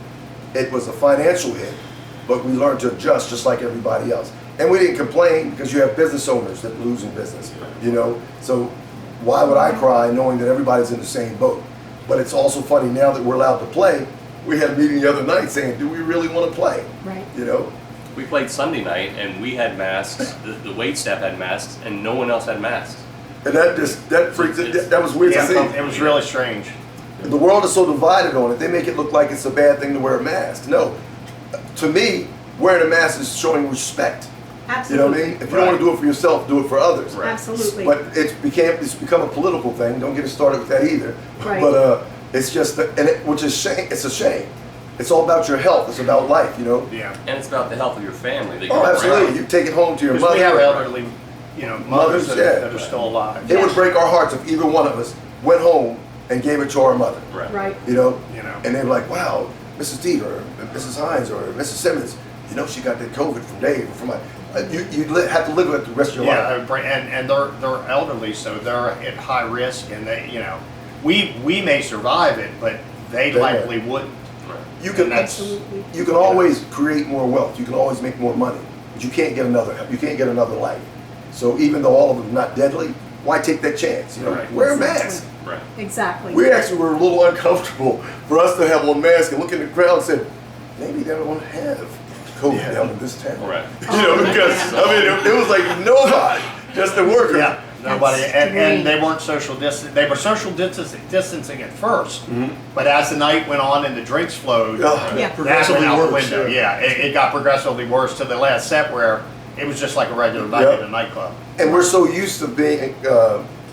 it was a financial hit, but we learned to adjust just like everybody else. And we didn't complain because you have business owners that lose in business, So why would I cry knowing that everybody's in the same boat? But it's also funny now that we're allowed to play. We had a meeting the other night saying, do we really want to play? Right. We played Sunday night and we had masks. The wait staff had masks and no one else had masks. And that freaks that was weird to see. it was really strange. The world is so divided on it. They make it look like it's a bad thing to wear a mask. No, to me, wearing a mask is showing respect. Absolutely. You know what I mean? If you don't want to do it for yourself, do it for others. Absolutely. But it's become a political thing. Don't get us started with that either. Right. But it's just, which is shame. It's a shame it's all about your health. It's about life, you know. Yeah. And it's about the health of your family. That Oh, you're absolutely. around. You take it home to your Because mother. we have elderly, mothers Mothers, that are still alive. It would break our hearts if either one of us went home and gave it to our mother. Right. Right. You know? You know. And they were like, wow, Mrs. D or Mrs. Hines or Mrs. Simmons, you know, she got that COVID from Dave or from my. Have to live with it the rest of your life. And they're elderly, so they're at high risk, and we may survive it, but they They likely wouldn't. You can Absolutely. you can always create more wealth. You can always make more money, but you can't get another life. So even though all of them are not deadly, why take that chance? You know, Right. wear a Exactly. mask. Right. Exactly. We actually were a little uncomfortable for us to have one mask and look in the crowd and said, maybe they don't have COVID down in this town. Right. You know, because I mean, it was like nobody, just the workers. Yeah, nobody, That's and great. they weren't social distance. They were social distancing at first, Mm-hmm. but as the night went on and the drinks flowed, Oh, Yeah. that Progressively went out the worse, window. yeah. Yeah, it got progressively worse to the last set where it was just like a regular night Yep. at a nightclub. And we're so used to being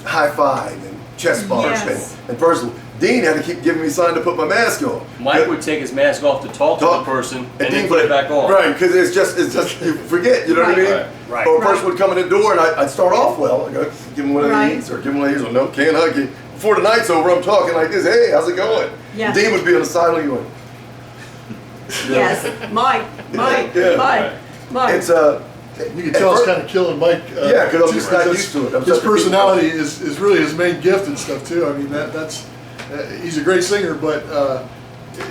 high five and chest bumps Yes. and personal. Dean had to keep giving me sign to put my mask on. Mike would take his mask off to talk to the person and then Dean put it back on. Right, because it's just you forget, you know what I mean? Right. Right. Or a Right. person would come in the door and I'd start off well. I go, give him one of Right. these or give him one of these. Or no, can't hug you. Before the night's over, I'm talking like this. Hey, how's it going? Yeah. Dean would be on the side going. Yes. Mike. Yeah. Mike. It's You can tell it's kind of killing Mike. Yeah, 'cause I'm too, just not because used to it. I'm His such a personality is really his main gift and stuff too. I mean, that's he's a great singer, but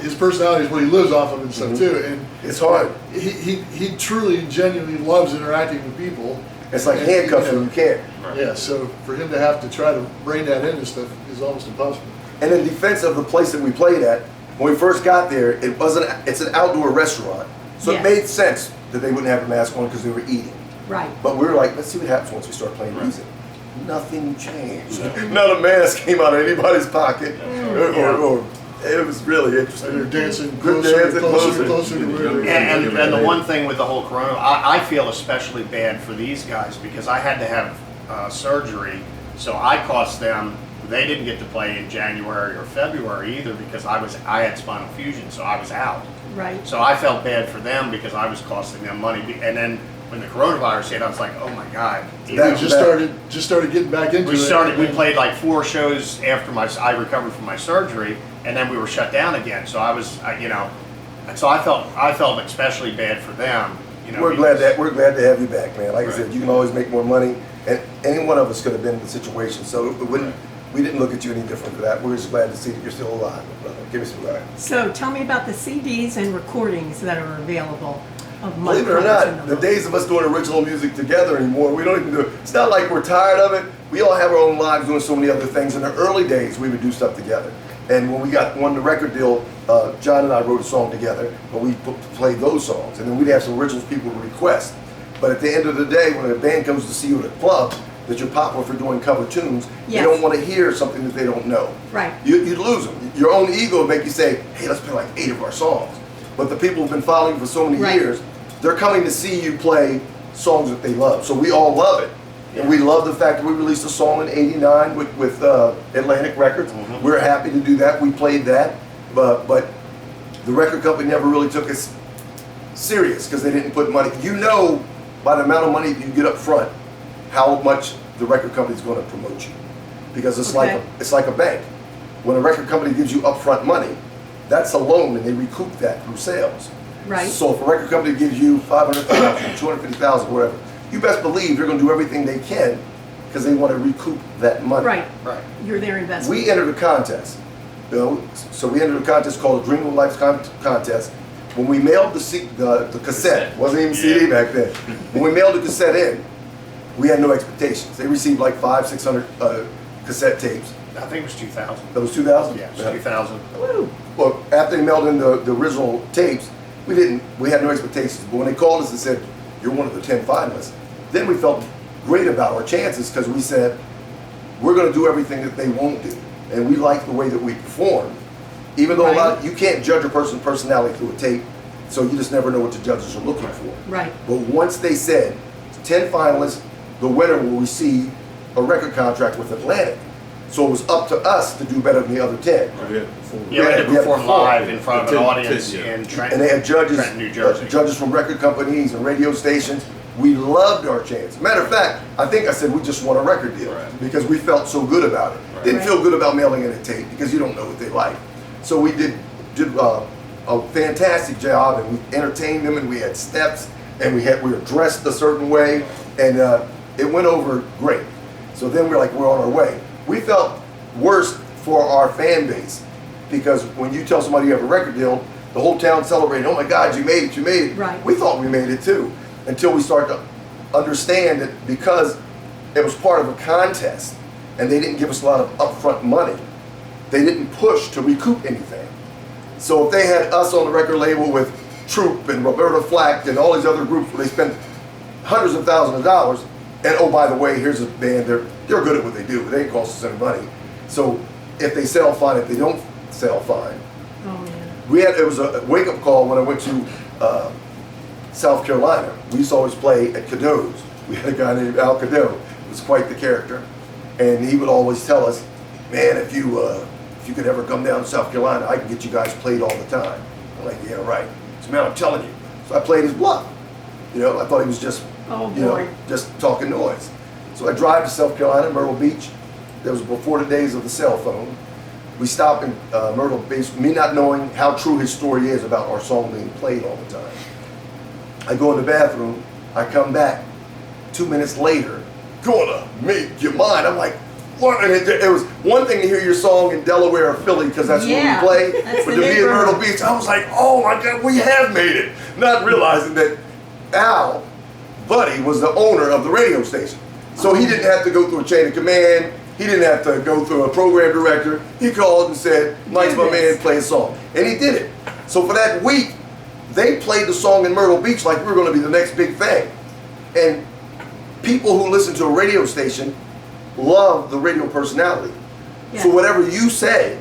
his personality is what he lives off of and stuff too. And it's hard. he truly and genuinely loves interacting with people. It's like And, handcuffing. You can't. Yeah, so for him to have to try to rein that in and stuff is almost impossible. And in defense of the place that we played at, when we first got there, it's an outdoor restaurant. So Yes. it made sense that they wouldn't have a mask on because they were eating. Right. But we were like, let's see what happens once we start playing music. Nothing changed. Not a mask came out of anybody's pocket. Or it was really So interesting. they're dancing Good closer, dancing, closer, closer. closer to where they And the one thing with the whole corona, I feel especially bad for these guys because I had to have surgery, so I cost them. They didn't get to play in January or February either because I had spinal fusion, so I was out. Right. So I felt bad for them because I was costing them money. And then when the coronavirus hit, I was like, oh my god. They That- just started getting back into it. We played like 4 shows after I recovered from my surgery, and then we were shut down again. So so I felt especially bad for them. We're glad to have you back, man. Like I Right. said, you can always make more money, and any one of us could have been in the situation. So we didn't look at you any different for that. We're just glad to see that you're still alive, brother. Give me some ride. So tell me about the CDs and recordings that are available of Mike Believe it or Hines and not, the the days of us doing original music together anymore, we don't even do it. It's not like we're tired of it. We all have our own lives doing so many other things. In the early days, we would do stuff together. And when we won the record deal, John and I wrote a song together, but we played those songs. And then we'd have some originals people would request. But at the end of the day, when a band comes to see you at a club, that you're popular for doing cover tunes, Yes. they don't want to hear something that they don't know. Right. You'd lose them. Your own ego would make you say, hey, let's play like 8 of our songs. But the people who've been following you for so many Right. years, they're coming to see you play songs that they love. So we all love it. And we love the fact that we released a song in '89 with Atlantic Records. We're happy to do that. We played that. But the record company never really took us serious because they didn't put money. You know, by the amount of money you get up front, how much the record company is going to promote you. Because it's Okay. like a bank. When a record company gives you upfront money, that's a loan and they recoup that through sales. Right. So if a record company gives you $500,000, $250,000, whatever, you best believe they're going to do everything they can because they want to recoup that money. Right. Right. You're their investment. We entered a contest. So we entered a contest called a Dream of Life contest. When we mailed the cassette, wasn't even CD back then. When we mailed the cassette in, we had no expectations. They received like 500-600 cassette tapes. I think it was 2000. That was 2000? Yeah, it was 2000. Woo. Well, after they mailed in the original tapes, we had no expectations. But when they called us and said, you're one of the 10 finalists, then we felt great about our chances because we said, we're going to do everything that they won't do. And we like the way that we perform. Even though you can't judge a person's personality through a tape, so you just never know what the judges are looking for. Right. But once they said, 10 finalists, the winner will receive a record contract with Atlantic. So it was up to us to do better than the other 10. Yeah, we had to We had to perform perform. live in front of an Ten- audience ten, yeah. in Trenton. And they had judges, Trenton, New Jersey. judges from record companies and radio stations. We loved our chance. Matter of fact, I think I said we just won a record deal Right. because we felt so good about it. Right. Didn't feel good about mailing in a tape because you don't know what they like. So we did a fantastic job, and we entertained them, and we had steps, and we were dressed a certain way, and it went over great. So then we're on our way. We felt worse for our fan base because when you tell somebody you have a record deal, the whole town celebrated. Oh my God, you made it! You made it! Right. We thought we made it too, until we started to understand that because it was part of a contest, and they didn't give us a lot of upfront money, they didn't push to recoup anything. So if they had us on the record label with Troop and Roberta Flack and all these other groups where they spent hundreds of thousands of dollars, and oh, by the way, here's a band, they're good at what they do, but they ain't cost us any money. So if they sell, fine. If they don't sell, fine. Oh, man. It was a wake-up call when I went to South Carolina. We used to always play at Cadeau's. We had a guy named Al Cadeau. He was quite the character. And he would always tell us, man, if you could ever come down to South Carolina, I can get you guys played all the time. I'm like, yeah, right. So, man, I'm telling you. So I played his bluff. I thought he was just, Oh, boy. just talking noise. So I drive to South Carolina, Myrtle Beach. That was before the days of the cell phone. We stop in Myrtle Beach, me not knowing how true his story is about our song being played all the time. I go in the bathroom, I come back. 2 minutes later, gonna make you mine. I'm like, what? And it was one thing to hear your song in Delaware or Philly because that's Yeah, where we play. that's But the to be in neighborhood. Myrtle Beach, I was like, oh my God, we have made it. Not realizing that Al, Buddy, was the owner of the radio station. So he didn't have to go through a chain of command. He didn't have to go through a program director. He called and said, Mike's my man, play a song. And he did it. So for that week, they played the song in Myrtle Beach like we were going to be the next big thing. And people who listen to a radio station love the radio personality. Yes. So whatever you say,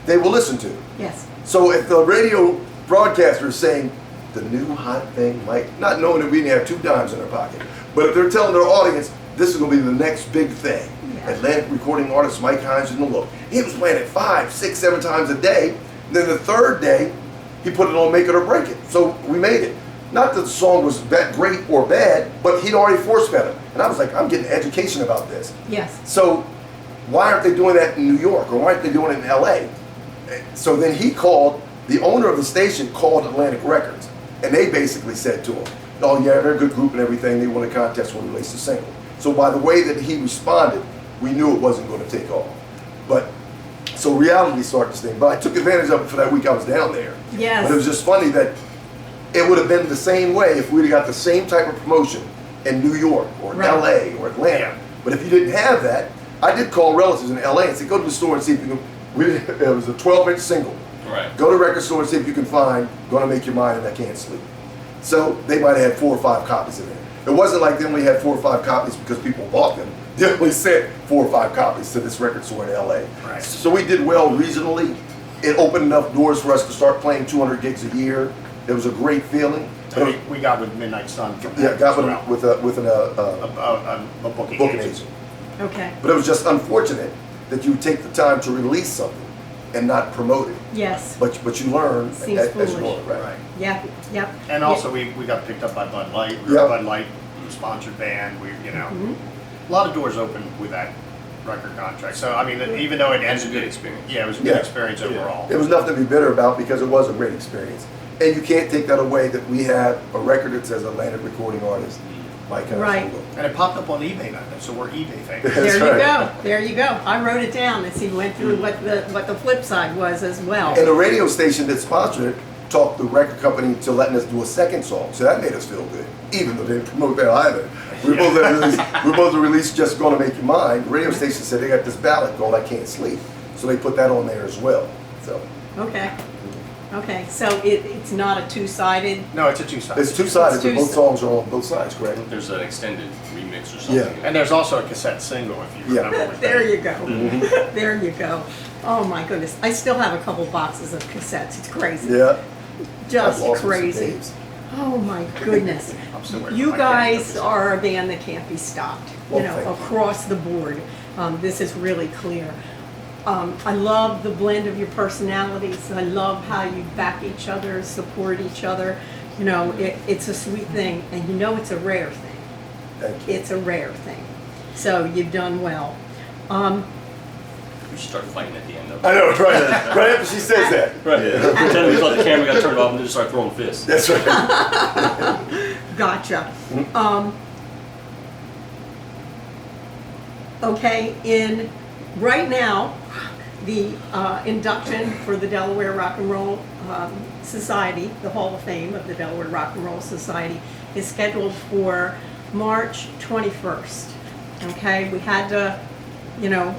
they will listen to. Yes. So if the radio broadcaster is saying, the new hot thing, Mike, not knowing that we didn't have 2 dimes in our pocket, but if they're telling their audience, this is going to be the next big thing. Yeah. Atlantic recording artist Mike Hines in the Look. He was playing it 5, 6, 7 times a day. And then the third day, he put it on Make It or Break It. So we made it. Not that the song was that great or bad, but he'd already force fed it. And I was like, I'm getting education about this. Yes. So why aren't they doing that in New York, or why aren't they doing it in LA? So then he called, the owner of the station called Atlantic Records, and they basically said to him, oh yeah, they're a good group and everything, they won a contest when we released the single. So by the way that he responded, we knew it wasn't going to take off. But, so reality started this thing, but I took advantage of it for that week I was down there. Yes. But it was just funny that it would have been the same way if we'd have got the same type of promotion in New York or Right. LA or Atlanta. Yeah. But if you didn't have that, I did call relatives in LA and say, go to the store and see if you can, it was a 12-inch single. Right. Go to the record store and see if you can find Gonna Make You Mine and I Can't Sleep. So they might have had 4 or 5 copies of it. It wasn't like they only had 4 or 5 copies because people bought them. They only sent 4 or 5 copies to this record store in LA. Right. So we did well regionally. It opened enough doors for us to start playing 200 gigs a year. It was a great feeling. But it was, We got with Midnight Sun from yeah, got as well. with a booking booking agent. agent. Okay. But it was just unfortunate that you take the time to release something and not promote it. Yes. But you learn Seems as you foolish. go, right? Right. Yep. Yep. And also we got picked up by Bud Light. We were Yeah. a Bud Light sponsored band. We Mhm. a lot of doors open with that record contract. So I mean, even though it It was a ended, good experience. yeah, it was a good Yeah. experience overall. It was nothing to be bitter about because it was a great experience. And you can't take that away that we have a record that says Atlantic recording artist, Mike Hines. Right. And it popped up on eBay now, so we're eBay famous. There That's you right. go. There you go. I wrote it down as he went through what the flip side was as well. And the radio station that sponsored it talked the record company to letting us do a second song. So that made us feel good, even though they didn't promote that either. We were both released Just Gonna Make You Mine. The radio station said they got this ballad called I Can't Sleep. So they put that on there as well. So Okay. Okay. So it's not a two-sided. No, it's a two-sided. it's two-sided, It's but both two- songs are on both sides, I correct? think there's an extended remix or something. Yeah. And there's also a cassette single, if you Yeah. remember. with There that. you go. There you go. Oh my goodness. I still have a couple boxes of cassettes. It's crazy. Yeah. Just I've lost some crazy. tapes. Oh my goodness. I'm still waiting You for my guys band. are a band that can't be stopped, you Well, know, thank you. across the board. This is really clear. I love the blend of your personalities. I love how you back each other, support each other. You know, it's a sweet thing, and you know it's a rare thing. Thank you. It's a rare thing. So you've done well. We should start fighting at the end of it. I know, right? Right after she says that. Right. Pretend we thought the camera got turned off and then just start throwing fists. That's right. Gotcha. Okay, right now, the induction for the Delaware Rock and Roll Society, the Hall of Fame of the Delaware Rock and Roll Society, is scheduled for March 21st. Okay, we had to, you know,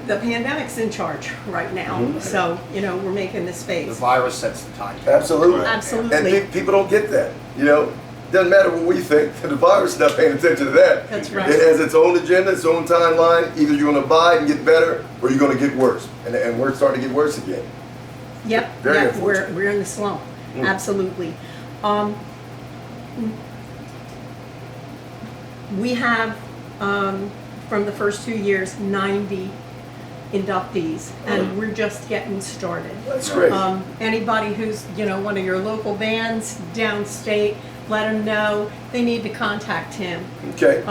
the pandemic's in charge right now, so, you know, we're making the The space. virus sets the time. Absolutely. Absolutely. And people don't get that. You know, doesn't matter what we think. The virus is not paying attention to that. That's right. It has its own agenda, its own timeline. Either you're going to abide and get better, or you're going to get worse. And we're starting to get worse again. Yep, Very yep, unfortunate. we're in the slump, absolutely. We have, from the first 2 years, 90 inductees, and we're just getting started. That's great. Anybody who's, you know, one of your local bands downstate, let them know they need to contact him. Okay.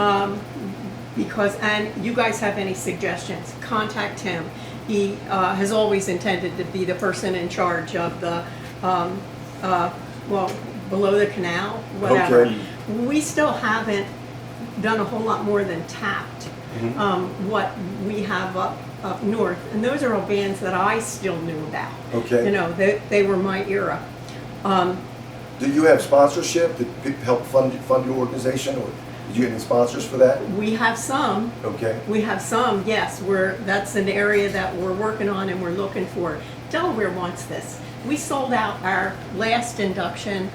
Because, and you guys have any suggestions, contact him. He has always intended to be the person in charge of the, well, below the canal, whatever. Okay. We still haven't done a whole lot more than tapped what we have up north. And those are all bands that I still knew about. Okay. You know, they were my era. Do you have sponsorship to help fund your organization, or did you get any sponsors for that? We have some. Okay. We have some, yes. That's an area that we're working on and we're looking for. Delaware wants this. We sold out our last induction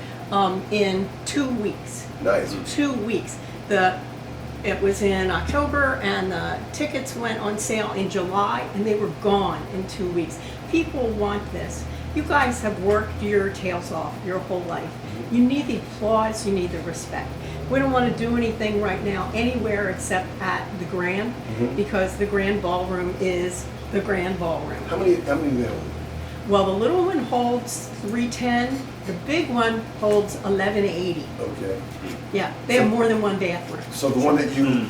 in 2 weeks. Nice. 2 weeks. It was in October and the tickets went on sale in July and they were gone in 2 weeks. People want this. You guys have worked your tails off your whole life. You need the applause, you need the respect. We don't want to do anything right now anywhere except at the Grand, because the Grand Ballroom is the Grand Ballroom. How many men? Well, the little one holds 310, the big one holds 1180. Okay. Yeah, they have more than one bathroom. So the one that you,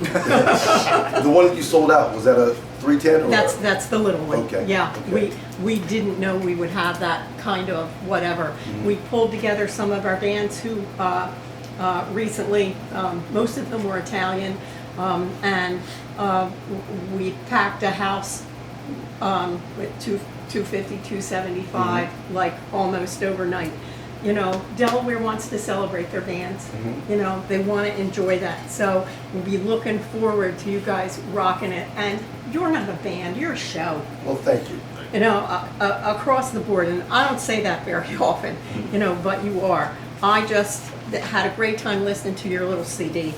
the one that you sold out, was that a 310 or? That's the little one. Okay, Yeah, okay. we didn't know we would have that kind of whatever. We pulled together some of our bands who recently, most of them were Italian, and we packed a house with 250, 275, like almost overnight. You know, Delaware wants to celebrate their bands. You know, they want to enjoy that. So we'll be looking forward to you guys rocking it. And you're not a band, you're a show. Well, thank you. You know, across the board. And I don't say that very often, you know, but you are. I just had a great time listening to your little CD.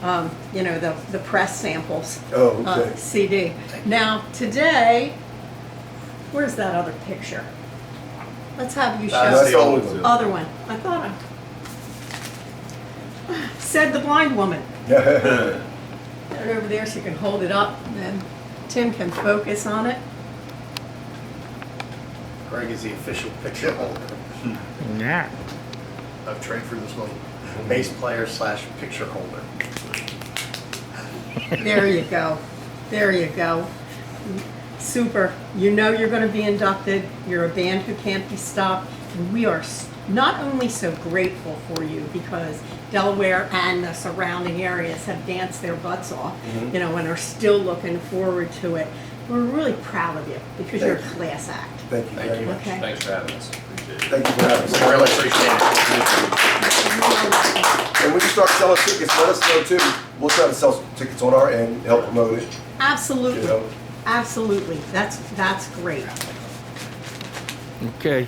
You know, the press samples Oh, okay. CD. Now, today, where's that other picture? Let's have you show That's us the old one. other one. I thought I said the blind woman. Put it over there so you can hold it up, and then Tim can focus on it. Greg is the official picture holder. Yeah. I've trained for this moment. Bass player / picture holder. There you go. There you go. Super. You know you're going to be inducted. You're a band who can't be stopped. And we are not only so grateful for you because Delaware and the surrounding areas have danced their butts off, you know, and are still looking forward to it. We're really proud of you because you're a class act. Thank you very much. Okay. Thanks for having us. Appreciate it. Thank you for having us. I really appreciate it. And when you start selling tickets, let us know too. We'll try to sell tickets on our end, help promote it. Absolutely. You know. Absolutely. That's great. Okay.